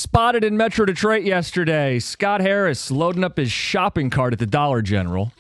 spotted in Metro Detroit yesterday. Scott Harris loading up his shopping cart at the Dollar General.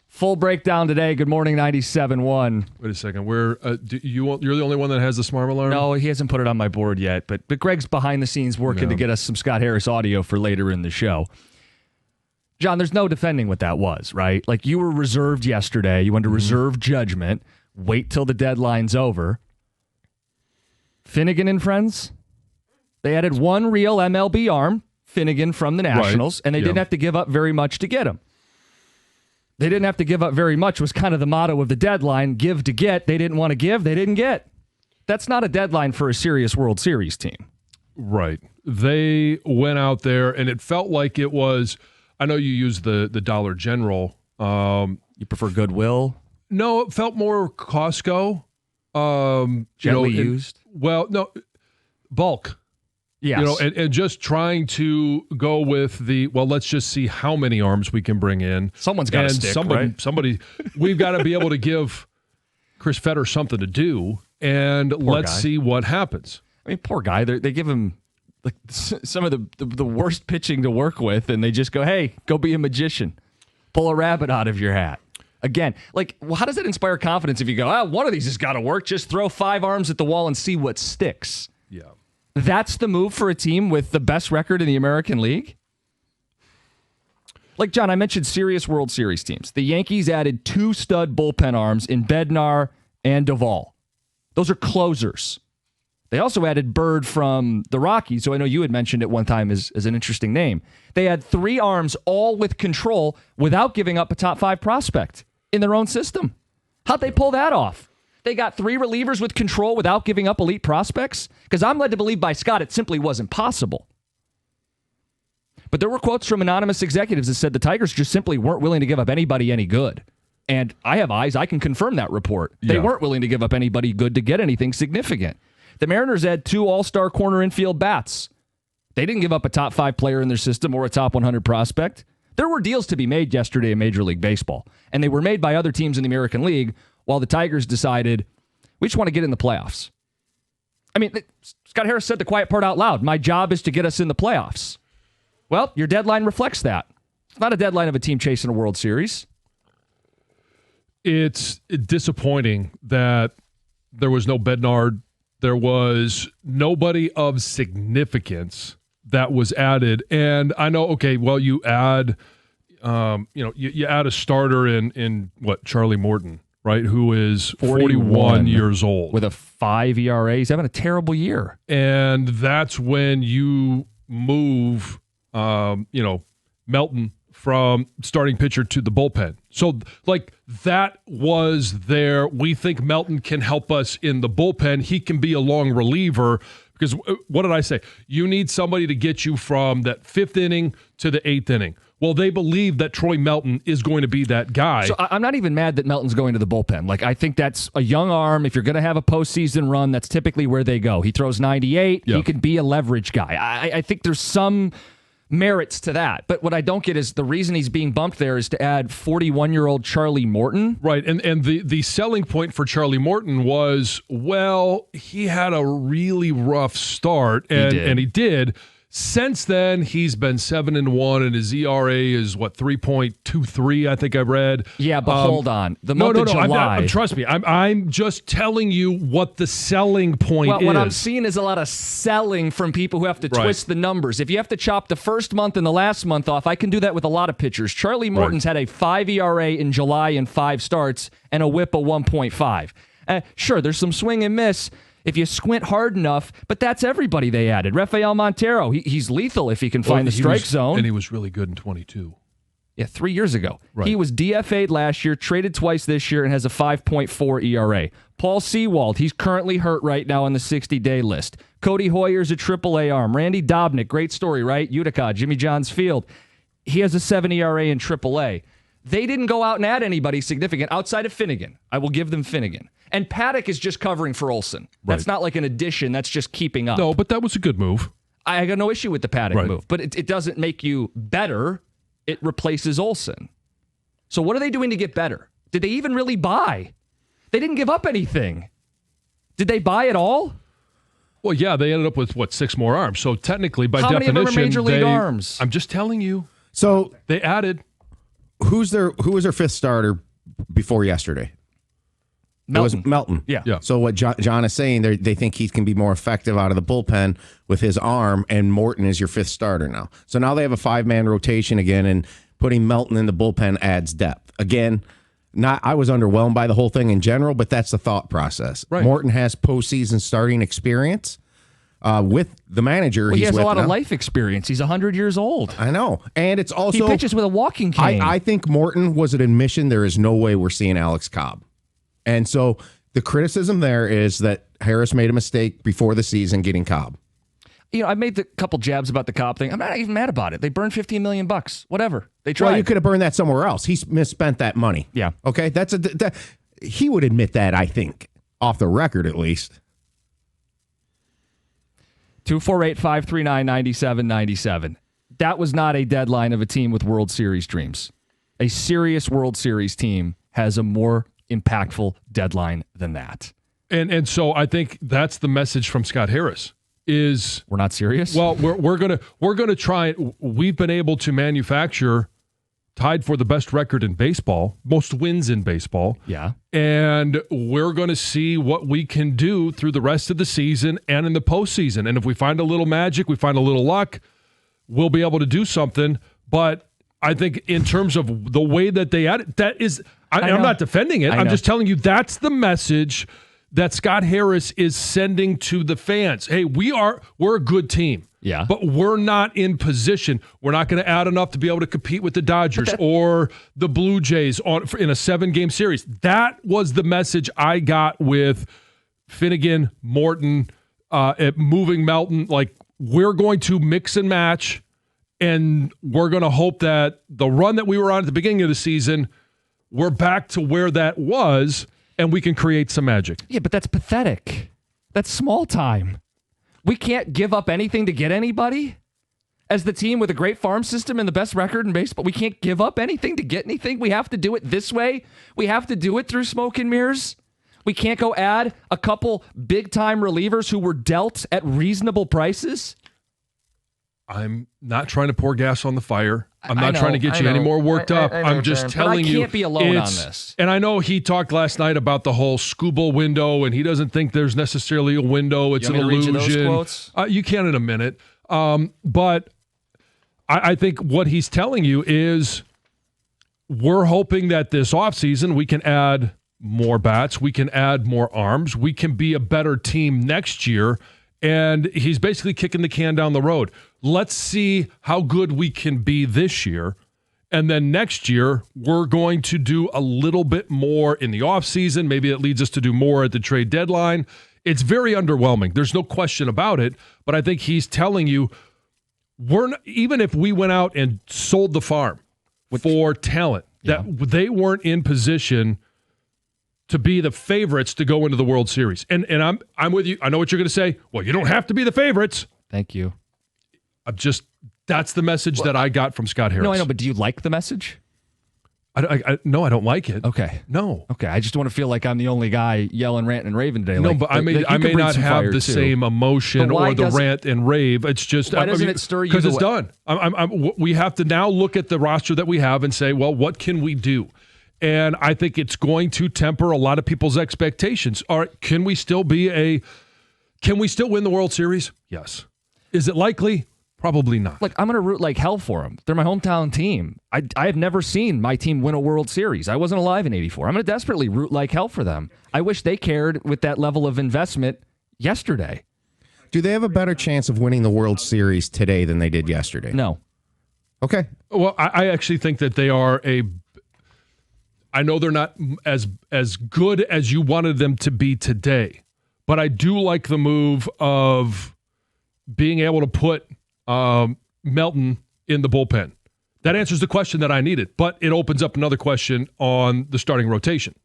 Full breakdown today. Good morning, 97.1. Wait a second. You're the only one that has the smart alarm? No, he hasn't put it on my board yet, but Greg's behind the scenes working to get us some Scott Harris audio for later in the show. John, there's no defending what that was, right? Like, you were reserved yesterday. You wanted to reserve judgment. Wait till the deadline's over. Finnegan and friends, they added one real MLB arm, Finnegan from the Nationals, and they didn't have to give up very much to get him. They didn't have to give up very much was kind of the motto of the deadline, give to get. They didn't want to give, they didn't get. That's not a deadline for a serious World Series team. Right. They went out there, and it felt like it was, I know you use the Dollar General. You prefer Goodwill? No, it felt more Costco. Gently used? No, bulk. Yes. And just trying to go with let's just see how many arms we can bring in. Someone's got to stick, right? Somebody, we've got to be able to give Chris Fetter something to do, and let's see what happens. I mean, poor guy. They give him like some of the worst pitching to work with, and they just go, hey, go be a magician. Pull a rabbit out of your hat. Again, how does that inspire confidence if you go, one of these has got to work. Just throw 5 arms at the wall and see what sticks. Yeah. That's the move for a team with the best record in the American League? Like, John, I mentioned serious World Series teams. The Yankees added 2 stud bullpen arms in Bednar and Duvall. Those are closers. They also added Bird from the Rockies, so I know you had mentioned at one time as an interesting name. They had 3 arms, all with control, without giving up a top 5 prospect in their own system. How'd they pull that off? They got 3 relievers with control without giving up elite prospects? Because I'm led to believe by Scott it simply wasn't possible. But there were quotes from anonymous executives that said the Tigers just simply weren't willing to give up anybody any good. And I have eyes, I can confirm that report. They weren't willing to give up anybody good to get anything significant. The Mariners had 2 all-star corner infield bats. They didn't give up a top 5 player in their system or a top 100 prospect. There were deals to be made yesterday in Major League Baseball, and they were made by other teams in the American League, while the Tigers decided, we just want to get in the playoffs. I mean, Scott Harris said the quiet part out loud. My job is to get us in the playoffs. Well, your deadline reflects that. It's not a deadline of a team chasing a World Series. It's disappointing that there was no Bednar. There was nobody of significance that was added. And I know, you add, you add a starter in Charlie Morton, right, who is 41 years old. With a 5 ERA. He's having a terrible year. And that's when you move, Melton from starting pitcher to the bullpen. So, that was there. We think Melton can help us in the bullpen. He can be a long reliever. Because what did I say? You need somebody to get you from that 5th inning to the 8th inning. Well, they believe that Troy Melton is going to be that guy. So I'm not even mad that Melton's going to the bullpen. I think that's a young arm. If you're going to have a postseason run, that's typically where they go. He throws 98. He could be a leverage guy. I think there's some merits to that. But what I don't get is the reason he's being bumped there is to add 41-year-old Charlie Morton. Right, and the selling point for Charlie Morton was, he had a really rough start, and he did. Since then, he's been 7-1, and his ERA is 3.23. I think I read. Yeah, but hold on. The month of July. Trust me, I'm just telling you what the selling point is. What I'm seeing is a lot of selling from people who have to twist the numbers. If you have to chop the first month and the last month off, I can do that with a lot of pitchers. Charlie Morton's had a 5 ERA in July in 5 starts and a WHIP of 1.5. Sure, there's some swing and miss if you squint hard enough, but that's everybody they added. Rafael Montero, he's lethal if he can find the strike zone. And he was really good in 22. Yeah, 3 years ago. Right. He was DFA'd last year, traded twice this year, and has a 5.4 ERA. Paul Sewald, he's currently hurt right now on the 60-day list. Cody Hoyer's a AAA arm. Randy Dobnik, great story, right? Utica, Jimmy John's Field. He has a 7 ERA in AAA. They didn't go out and add anybody significant outside of Finnegan. I will give them Finnegan. And Paddock is just covering for Olsen. That's not like an addition. That's just keeping up. No, but that was a good move. I got no issue with the Paddock move. But it doesn't make you better. It replaces Olsen. So what are they doing to get better? Did they even really buy? They didn't give up anything. Did they buy at all? Well, yeah, they ended up with, 6 more arms. So technically, by How many definition, of them are major league arms? I'm just telling you. So they added. Who was their 5th starter before yesterday? Melton. It was Melton. Yeah. So what John is saying, they think he can be more effective out of the bullpen with his arm, and Morton is your 5th starter now. So now they have a 5-man rotation again, and putting Melton in the bullpen adds depth. Again, I was underwhelmed by the whole thing in general, but that's the thought process. Right. Morton has postseason starting experience with the manager. Well, he has a lot now. of life experience. He's 100 years old. I know. And it's also... He pitches with a walking cane. I think Morton was an admission there is no way we're seeing Alex Cobb. And so the criticism there is that Harris made a mistake before the season getting Cobb. I made a couple jabs about the Cobb thing. I'm not even mad about it. They burned $15 million. Whatever. They tried. Well, you could have burned that somewhere else. He misspent that money. Yeah. Okay? He would admit that, I think, off the record at least. 248-539-9797. That was not a deadline of a team with World Series dreams. A serious World Series team has a more impactful deadline than that. And so I think that's the message from Scott Harris is we're not serious. Well, we're gonna try. We've been able to manufacture tied for the best record in baseball, most wins in baseball. Yeah. And we're going to see what we can do through the rest of the season and in the postseason. And if we find a little magic, we find a little luck, we'll be able to do something. But I think in terms of the way that they add it, that is, I'm not defending it. I'm just telling you that's the message that Scott Harris is sending to the fans. Hey, we're a good team. Yeah. But we're not in position. We're not going to add enough to be able to compete with the Dodgers or the Blue Jays in a 7-game series. That was the message I got with Finnegan, Morton, moving Melton. Like, we're going to mix and match, and we're going to hope that the run that we were on at the beginning of the season, we're back to where that was, and we can create some magic. Yeah, but that's pathetic. That's small time. We can't give up anything to get anybody? As the team with a great farm system and the best record in baseball, we can't give up anything to get anything? We have to do it this way? We have to do it through smoke and mirrors? We can't go add a couple big-time relievers who were dealt at reasonable prices? I'm not trying to pour gas on the fire. I'm not know, trying to get you any more worked up. I'm just telling you. I can't be alone on this. And I know he talked last night about the whole Scooble window, and he doesn't think there's necessarily a window. It's an illusion. Read you those quotes? You can in a minute. But I think what he's telling you is we're hoping that this offseason we can add more bats, we can add more arms, we can be a better team next year. And he's basically kicking the can down the road. Let's see how good we can be this year. And then next year, we're going to do a little bit more in the offseason. Maybe it leads us to do more at the trade deadline. It's very underwhelming. There's no question about it. But I think he's telling you, even if we went out and sold the farm for talent, that they weren't in position to be the favorites to go into the World Series. And I'm with you. I know what you're going to say. Well, you don't have to be the favorites. Thank you. That's the message that I got from Scott Harris. No, I know, but do you like the message? No, I don't like it. Okay. No. Okay, I just want to feel like I'm the only guy yelling, ranting, and raving today. No, but I may not have the same emotion or the rant and rave. It's just why doesn't it stir you? Because it's done. We have to now look at the roster that we have and say, well, what can we do? And I think it's going to temper a lot of people's expectations. All right, can we still win the World Series? Yes. Is it likely? Probably not. Look, I'm going to root like hell for them. They're my hometown team. I have never seen my team win a World Series. I wasn't alive in '84. I'm going to desperately root like hell for them. I wish they cared with that level of investment yesterday. Do they have a better chance of winning the World Series today than they did yesterday? No. Okay. Well, I actually think that they are I know they're not as good as you wanted them to be today, but I do like the move of being able to put Melton in the bullpen. That answers the question that I needed, but it opens up another question on the starting rotation.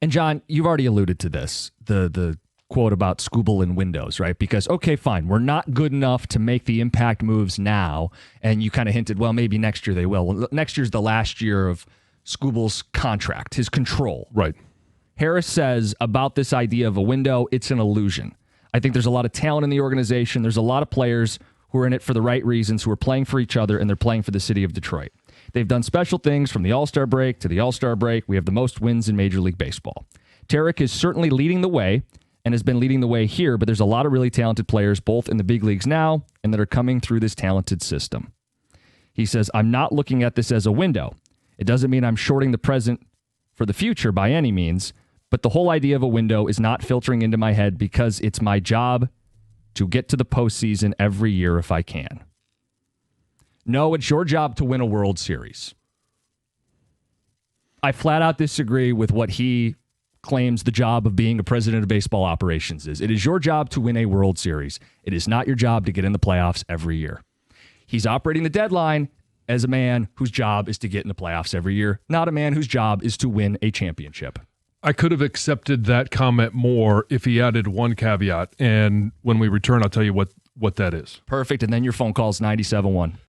And John, you've already alluded to this, the quote about Scooble and Windows, right? Because, okay, fine, we're not good enough to make the impact moves now, and you kind of hinted, well, maybe next year they will. Well, next year's the last year of Scooble's contract, his control. Right. Harris says about this idea of a window, it's an illusion. I think there's a lot of talent in the organization. There's a lot of players who are in it for the right reasons, who are playing for each other, and they're playing for the city of Detroit. They've done special things from the All-Star break to the All-Star break. We have the most wins in Major League Baseball. Tarek is certainly leading the way and has been leading the way here, but there's a lot of really talented players both in the big leagues now and that are coming through this talented system. He says, I'm not looking at this as a window. It doesn't mean I'm shorting the present for the future by any means, but the whole idea of a window is not filtering into my head because it's my job to get to the postseason every year if I can. No, it's your job to win a World Series. I flat out disagree with what he claims the job of being a president of baseball operations is. It is your job to win a World Series. It is not your job to get in the playoffs every year. He's operating the deadline as a man whose job is to get in the playoffs every year, not a man whose job is to win a championship. I could have accepted that comment more if he added one caveat, and when we return, I'll tell you what that is. Perfect, and then your phone call's 97.1.